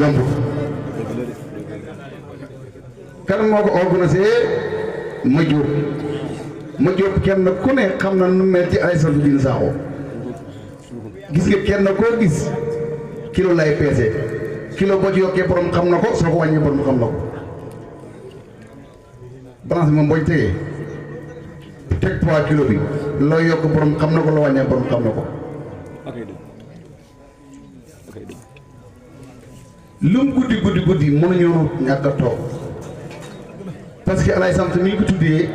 yomb kan moo ko organisé ma jóob kenn ku ne xam na nu mel ci ay sant Diine Sakho gis nga kenn koo gis kilo lay peese kilo boo ci yokkee borom xam na ko soo ko wàññee borom xam na ko balance bi moom boo ci tegee teg poids kilo bi loo yokk borom xam na ko loo wàññee borom xam na ko lum guddi mënuñoo ñàkk a toog parce que alay sant mi ngi ko tuddee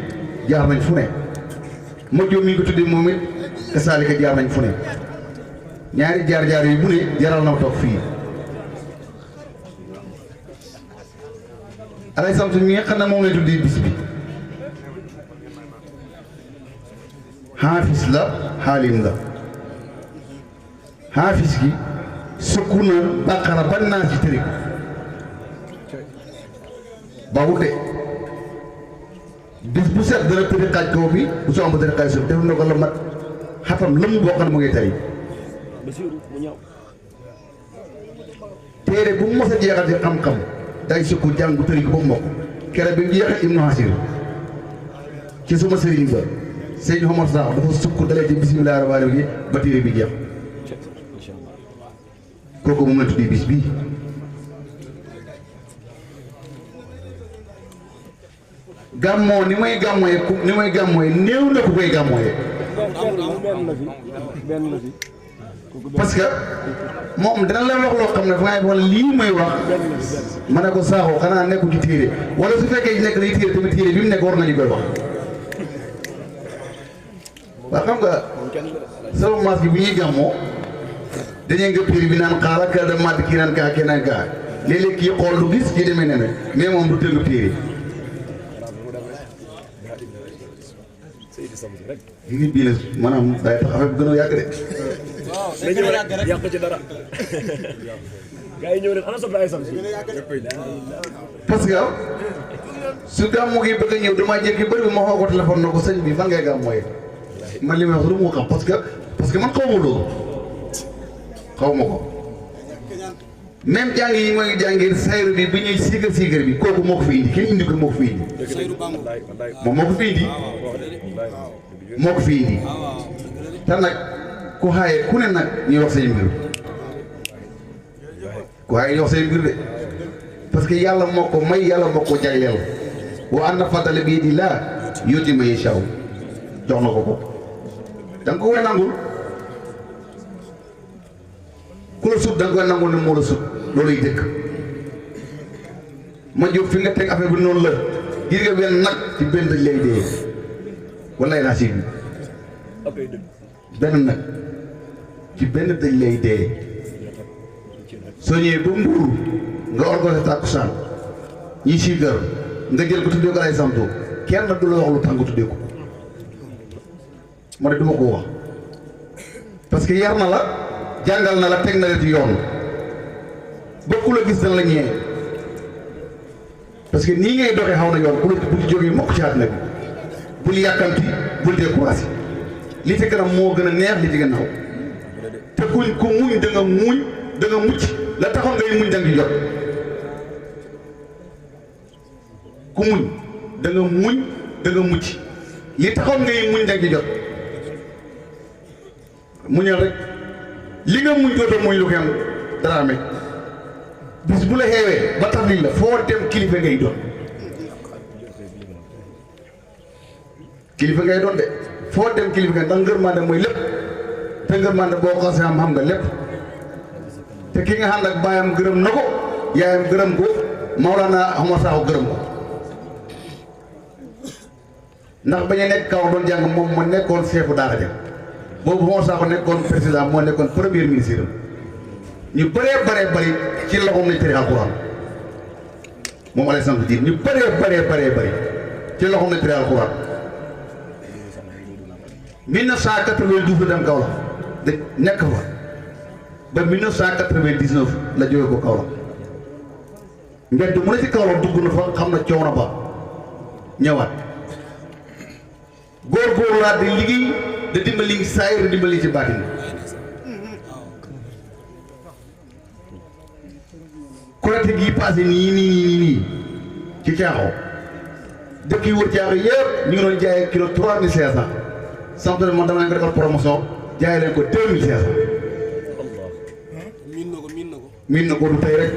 jaar nañ fu ne ma jóom mi ngi ko tuddee moom it te saalika jaar nañ fu ne ñaari jaar yi bu ne jaral na toog fii alay sant mi nga xam ne moom lay tuddee bis bi xaafis la xaalim la xaafis gi sukku na bàqara ba naa ci tëri ba wute bis bu set dana tëri xaaj kaw bi bu soo am ba tëri xaaj suuf def na ko la mat xatam lëmm boo xam ne mu ngi tëri téere bu mos a jeexal ci xam-xam day sukku jàng bu tëri ko ba mokk kere bi jeexal Ibnu Hasir ci suma sëriñ ba sëñ Omar Sakho dafa sukk dalee ci bismillaahi rahmaani rahiim ba téere bi jeex kooku moom la tuddee bis bii gàmmoo ni may gàmmooyee néew na ku koy gàmmooyee parce que moom dina la wax loo xam ne dangay wala lii may wax ma ne ko Sakho xanaa nekkul ci téere wala su fekkee nekk lay téere tamit téere bi mu nekk war nañu koy wax waa xam nga sama maas gi bu ñuy gàmmoo dañuy nga péri bi naan xaala kër da matt kii naan kaa keneen kaa léeg-léeg kii xool du gis kii demee ne mais moom du tëgg péri nit bii nag maanaam day tax affaire bu gën a yàgg de yàq ci dara gars yi ñëw leen ana soble ay sam parce que su gàmmu gi bëgg a ñëw damaa jékki bëri bi ma xoo ko téléphone na ko sëñ bi fan ngay gàmmooyee man li may wax lu mu xam parce que man xaw ma loolu xaw ma ko même jàng yi mooy jàngee sayru bi bu ñuy siigar bi kooku moo ko fi indi kenn indi ko moo ko fi indi moom moo ko fi indi te nag ku xaaye ku ne nag ñuy wax say mbir ku xaaye ñuy wax say mbir de parce que yàlla moo ko may yàlla moo ko jagleel wa anna fadla bi yadillah yu'ti man yashaa jox na ko da nga ko koy nangul ku la sut da nga koy nangul ne moo la sut looluy dëkk ma jóg fi nga teg affaire bi noonu la gis nga benn nag ci benn dëj lay dee wallaay naa si benn nag ci benn dëj lay dee soo ñëwee ba Mbuur nga organisé tàkkusaan ñi siigar nga jël ko tuddee ko lay santu kenn du la wax lu tax nga tuddee ko ma ne duma ko wax parce que yar na la jàngal na la teg na la ci yoon ba ku la gis dana la ñee parce que nii ngay doxee xaw na yoon bu ci jógee mokk ci àddina bi bul yàkkamti bul découragé li ci kanam moo gën a neex li ci gannaaw te ku muñ da nga mucc la taxoon ngay muñ da nga jot ku muñ da nga mucc li taxoon ngay muñ da nga jot muñal rek li nga muñ dootoo muñ lu ko am dara amee bis bu la xeewee ba tax liñ la foo dem kilifa ngay doon de foo dem kilifa ngay ndax ngërmande mooy lépp te ngërmande boo xasee xam nga lépp te ki nga xam nag baayam gërëm na ko yaayam gërëm ko Mawlana Omar Sakho gërëm ko ndax bañ a nekk kaw doon jàng moom moo nekkoon chefu daara ja boobu Omar Sakho nekkoon président moo nekkoon premier ministre ñu bëree bëri ci loxoom lañ tëri alxuraan moom Alain Samb Diir ñu bëree bëri ci loxoom lañ tëri alxuraan 1992 la dem Kaolack de nekk fa ba 1999 la jógee ko Kaolack mbedd mu ne ci Kaolack dugg na fa xam na coono ba ñëwaat góorgóorluwaat di liggéey da dimbali saayir da dimbali ci baatin collecte gii passé nii ci Caaxo dëkk yi wër Caaxo yëpp ñu ngi doon jaayee kilo 3500 sant man dama leen ko defal promotion jaay leen ko 2500. miin na ko du tey rek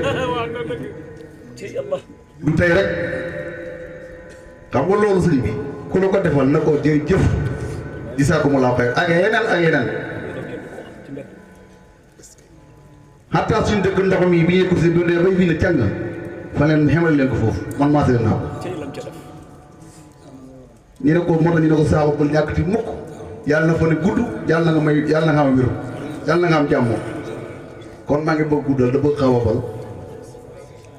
du tey rek xam nga loolu sëñ bi ku la ko defal na ko jërëjëf gisaa ko mu laa koy ak yeneen xataa suñu dëkk ndox mi bi ñuy course bi dee bay fii ne càng fa leen xemal leen ko foofu man maa naa ko ñu ne ko moo tax ñu ne ko saabu bul ñàkkati mukk yàlla na fa ne gudd yàlla na nga am wér yàlla na nga am jàmm kon maa ngi bëgg guddal da bëgg xaw a bal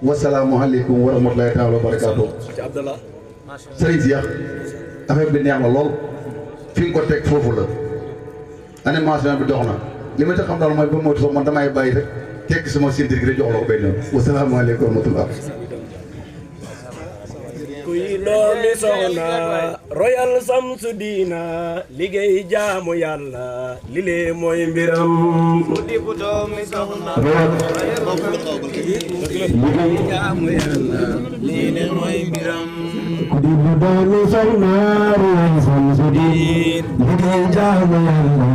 wasalaamualeykum wa rahmatulahi taala wa barakaatu. sëriñ si yàq affaire bi neex na lool fi nga ko teg foofu la animation bi dox na li ma ci xam daal mooy ba moytu sax man damay bàyyi rek tekki sama sindir gi rek jox la ko benn yoon wasalaamualeykum wa rahmatulah. kuy doomi soxna royal samsu diina liggéey jaamu yàlla li lee mooy mbiram ku di bu doomi soxna liggéey jaamu yàlla li lee mooy mbiram ku di bu doomi soxna royal samsu diina liggéey jaamu yàlla